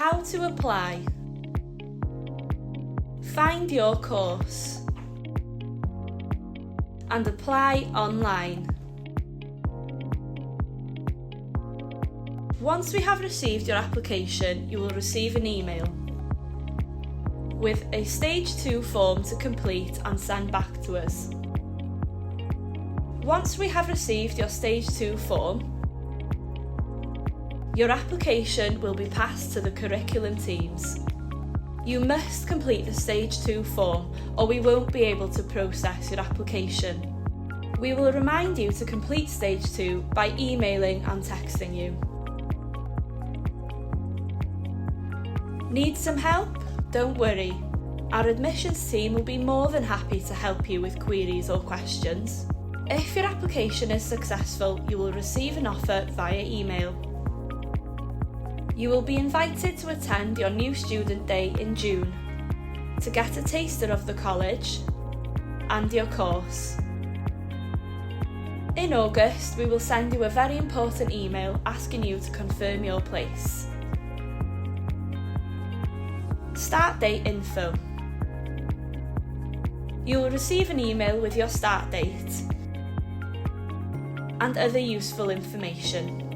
How to apply. Find your course and apply online. Once we have received your application, you will receive an email with a Stage 2 form to complete and send back to us. Once we have received your Stage 2 form, your application will be passed to the curriculum teams. You must complete the Stage 2 form or we won't be able to process your application. We will remind you to complete Stage 2 by emailing and texting you. Need some help? Don't worry. Our admissions team will be more than happy to help you with queries or questions. If your application is successful, you will receive an offer via email. You will be invited to attend your New Student Day in June to get a taster of the college and your course. In August, we will send you a very important email asking you to confirm your place. Start date info. You will receive an email with your start date and other useful information.